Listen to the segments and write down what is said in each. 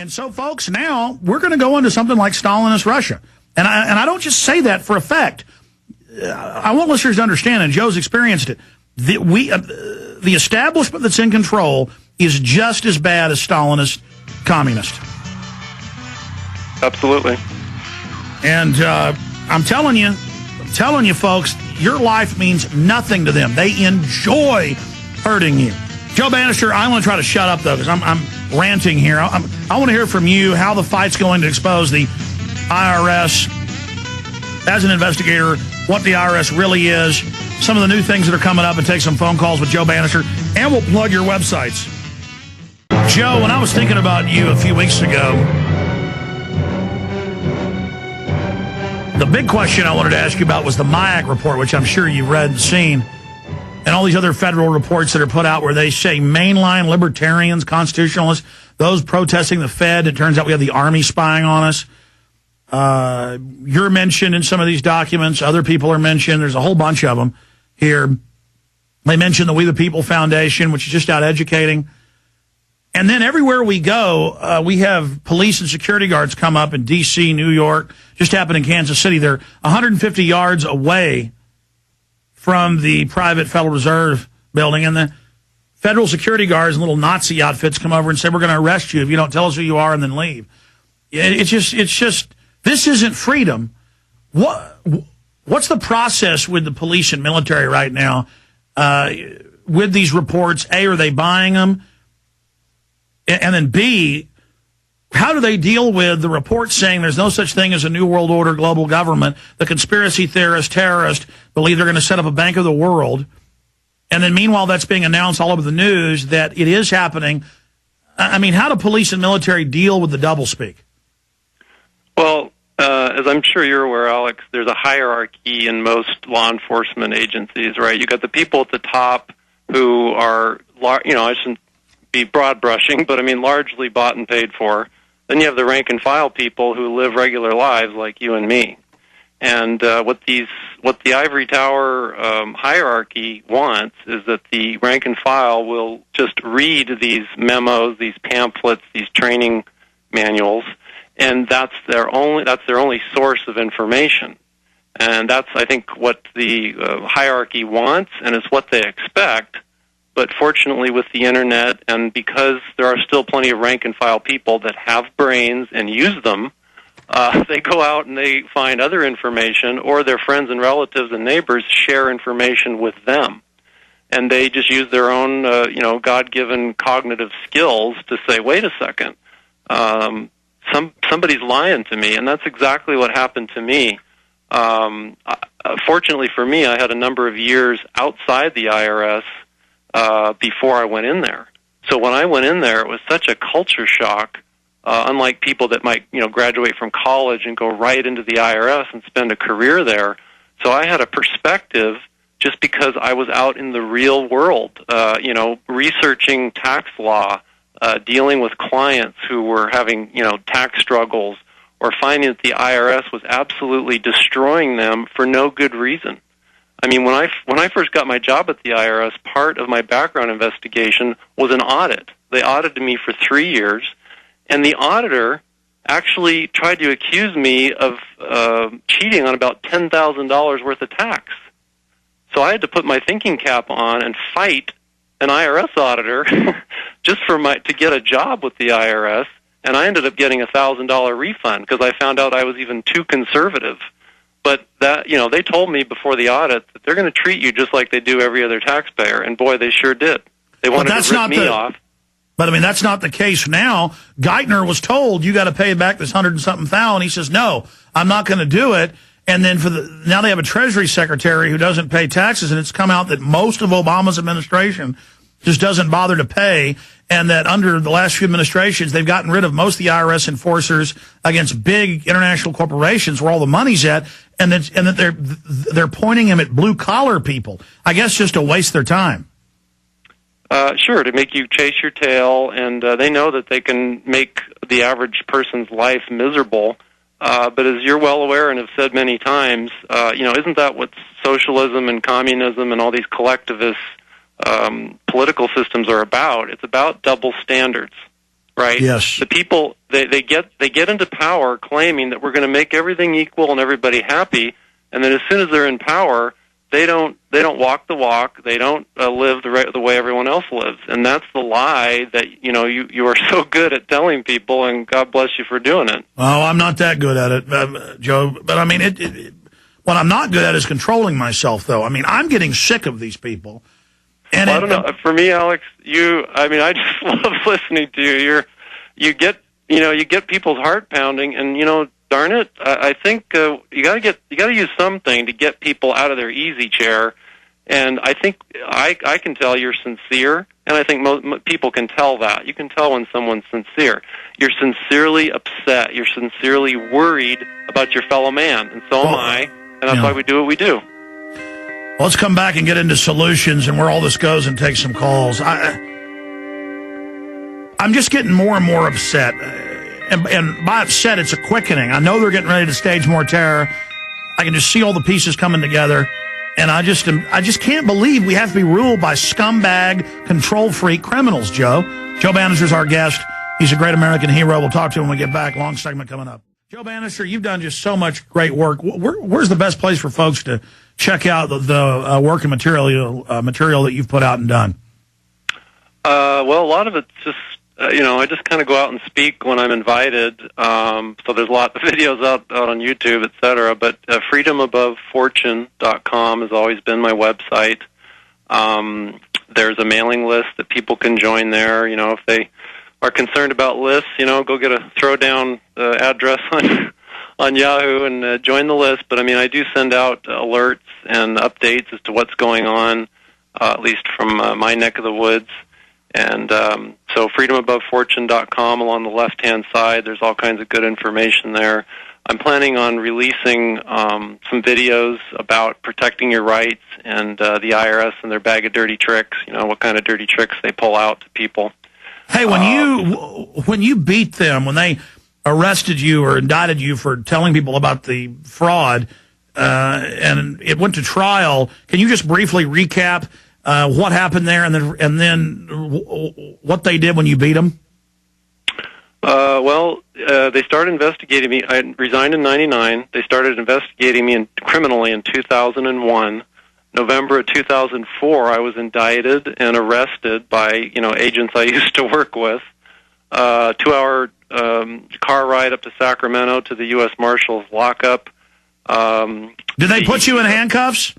And so, folks, now we're going to go into something like Stalinist Russia. And I don't just say that for effect. I want listeners to understand, and Joe's experienced it, the establishment that's in control is just as bad as Stalinist communist. Absolutely. And I'm telling you, folks, your life means nothing to them. They enjoy hurting you. Joe Banister, I want to try to shut up, though, because I'm ranting here. I want to hear from you how the fight's going to expose the IRS as an investigator, what the IRS really is, some of the new things that are coming up, and take some phone calls with Joe Banister, and we'll plug your websites. Joe, when I was thinking about you a few weeks ago, the big question I wanted to ask you about was the MIAC report, which I'm sure you've read and seen, and all these other federal reports that are put out where they say mainline libertarians, constitutionalists, those protesting the Fed, it turns out we have the Army spying on us. You're mentioned in some of these documents. Other people are mentioned. There's a whole bunch of them here. They mention the We the People Foundation, which is just out educating. And then everywhere we go, we have police and security guards come up in D.C., New York. Just happened in Kansas City. They're 150 yards away from the private Federal Reserve building. And the federal security guards in little Nazi outfits come over and say, we're going to arrest you if you don't tell us who you are and then leave. It's just, this isn't freedom. What's the process with the police and military right now with these reports? A, are they buying them? And then B, how do they deal with the reports saying there's no such thing as a New World Order global government? The conspiracy theorists, terrorists believe they're going to set up a Bank of the World. And then meanwhile, that's being announced all over the news that it is happening. I mean, how do police and military deal with the doublespeak? Well, as I'm sure you're aware, Alex, there's a hierarchy in most law enforcement agencies, right? You got the people at the top who are, I shouldn't be broad brushing, but I mean largely bought and paid for. Then you have the rank and file people who live regular lives like you and me. And what the ivory tower hierarchy wants is that the rank and file will just read these memos, these pamphlets, these training manuals, and that's their only source of information. And that's, I think, what the hierarchy wants, and it's what they expect. But fortunately, with the Internet, and because there are still plenty of rank-and-file people that have brains and use them, they go out and they find other information, or their friends and relatives and neighbors share information with them. And they just use their own, God-given cognitive skills to say, wait a second, somebody's lying to me. And that's exactly what happened to me. Fortunately for me, I had a number of years outside the IRS before I went in there. So when I went in there, it was such a culture shock, unlike people that might, graduate from college and go right into the IRS and spend a career there. So I had a perspective just because I was out in the real world, researching tax law, dealing with clients who were having, tax struggles, or finding that the IRS was absolutely destroying them for no good reason. I mean, when I first got my job at the IRS, part of my background investigation was an audit. They audited me for 3 years, and the auditor actually tried to accuse me of cheating on about $10,000 worth of tax. So I had to put my thinking cap on and fight an IRS auditor just to get a job with the IRS, and I ended up getting a $1,000 refund because I found out I was even too conservative. But that, they told me before the audit that they're going to treat you just like they do every other taxpayer, and boy, they sure did. They wanted to rip me off. But I mean, that's not the case now. Geithner was told you got to pay back this $100 and something thousand. He says, no, I'm not going to do it. And then now they have a Treasury Secretary who doesn't pay taxes, and it's come out that most of Obama's administration just doesn't bother to pay, and that under the last few administrations, they've gotten rid of most of the IRS enforcers against big international corporations where all the money's at, and that they're pointing them at blue-collar people. I guess just to waste their time. Sure, to make you chase your tail, and they know that they can make the average person's life miserable. But as you're well aware and have said many times, isn't that what socialism and communism and all these collectivist political systems are about? It's about double standards. right? Yes. The people, they get into power claiming that we're going to make everything equal and everybody happy, and then as soon as they're in power, they don't walk the walk. They don't live the way everyone else lives, and that's the lie that you are so good at telling people. And God bless you for doing it. Oh, I'm not that good at it, Joe. But I mean, what I'm not good at is controlling myself, though. I mean, I'm getting sick of these people. And I don't know. For me, Alex, I just love listening to you. You get people's heart pounding, and darn it, I think you got to use something to get people out of their easy chair. And I think I can tell you're sincere, and I think people can tell that. You can tell when someone's sincere. You're sincerely upset. You're sincerely worried about your fellow man, and so am I. And that's why we do what we do. Well, let's come back and get into solutions and where all this goes and take some calls. I'm just getting more and more upset. And by upset, it's a quickening. I know they're getting ready to stage more terror. I can just see all the pieces coming together. And I just can't believe we have to be ruled by scumbag, control freak criminals, Joe. Joe Banister's our guest. He's a great American hero. We'll talk to him when we get back. Long segment coming up. Joe Banister, you've done just so much great work. Where's the best place for folks to check out the work and material that you've put out and done? Well, a lot of it's just, I just kind of go out and speak when I'm invited. So there's a lot of videos out on YouTube, et cetera. But freedomabovefortune.com has always been my website. There's a mailing list that people can join there. If they are concerned about lists, go get a throwdown address on Yahoo and join the list. But I do send out alerts and updates as to what's going on, at least from my neck of the woods. And so freedomabovefortune.com, along the left-hand side, there's all kinds of good information there. I'm planning on releasing some videos about protecting your rights and the IRS and their bag of dirty tricks, what kind of dirty tricks they pull out to people. Hey, when you beat them, when they arrested you or indicted you for telling people about the fraud, and it went to trial, can you just briefly recap what happened there, and then what they did when you beat them? They started investigating me. I resigned in '99. They started investigating me criminally in 2001. November of 2004, I was indicted and arrested by agents I used to work with. 2-hour car ride up to Sacramento to the U.S. Marshals lockup. Did they put you in handcuffs?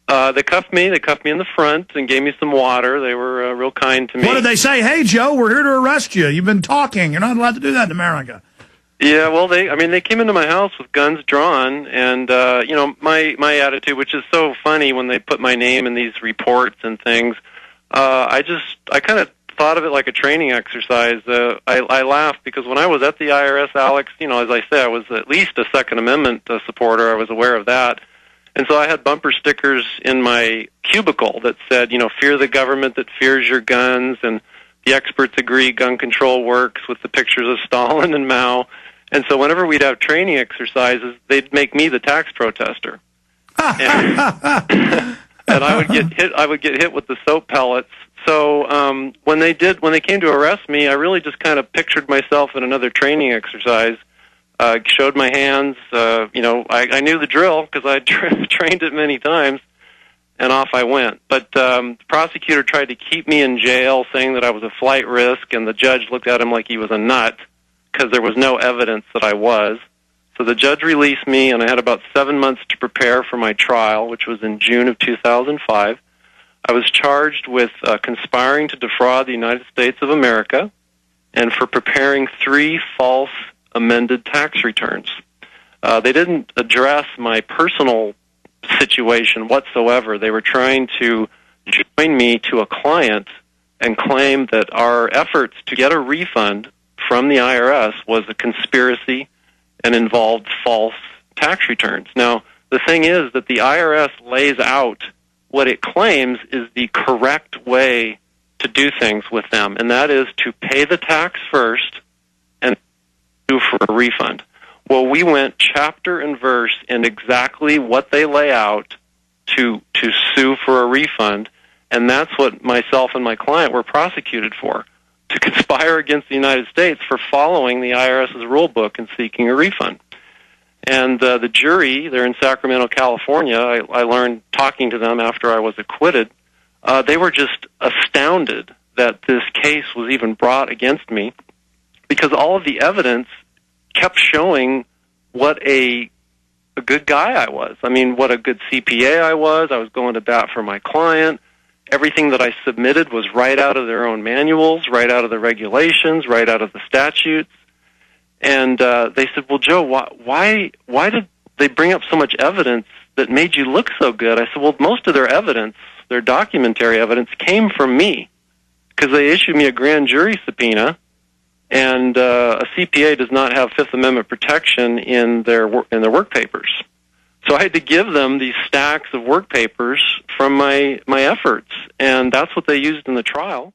They cuffed me. They cuffed me in the front and gave me some water. They were real kind to me. What did they say? Hey, Joe, we're here to arrest you. You've been talking. You're not allowed to do that in America. Yeah, well, they came into my house with guns drawn, and my attitude, which is so funny when they put my name in these reports and things. I kind of thought of it like a training exercise. I laugh because when I was at the IRS, Alex, as I say, I was at least a Second Amendment supporter. I was aware of that. And so I had bumper stickers in my cubicle that said, fear the government that fears your guns, and the experts agree gun control works, with the pictures of Stalin and Mao. And so whenever we'd have training exercises, they'd make me the tax protester. And I would get hit with the soap pellets. So when they came to arrest me, I really just kind of pictured myself in another training exercise. Showed my hands. I knew the drill because I trained it many times, and off I went. But the prosecutor tried to keep me in jail, saying that I was a flight risk, and the judge looked at him like he was a nut because there was no evidence that I was. So the judge released me, and I had about 7 months to prepare for my trial, which was in June of 2005. I was charged with conspiring to defraud the United States of America and for preparing 3 false amended tax returns. They didn't address my personal situation whatsoever. They were trying to join me to a client and claim that our efforts to get a refund from the IRS was a conspiracy and involved false tax returns. Now, the thing is that the IRS lays out what it claims is the correct way to do things with them, and that is to pay the tax first and sue for a refund. Well, we went chapter and verse in exactly what they lay out to sue for a refund, and that's what myself and my client were prosecuted for. to conspire against the United States for following the IRS's rule book and seeking a refund. And the jury, they're in Sacramento, California. I learned talking to them after I was acquitted. They were just astounded that this case was even brought against me, because all of the evidence kept showing what a good guy I was. I mean, what a good CPA I was. I was going to bat for my client. Everything that I submitted was right out of their own manuals, right out of the regulations, right out of the statutes. And they said, well, Joe, why did they bring up so much evidence that made you look so good? I said, well, most of their evidence, their documentary evidence, came from me, because they issued me a grand jury subpoena, and a CPA does not have Fifth Amendment protection in their work papers. So I had to give them these stacks of work papers from my efforts, and that's what they used in the trial.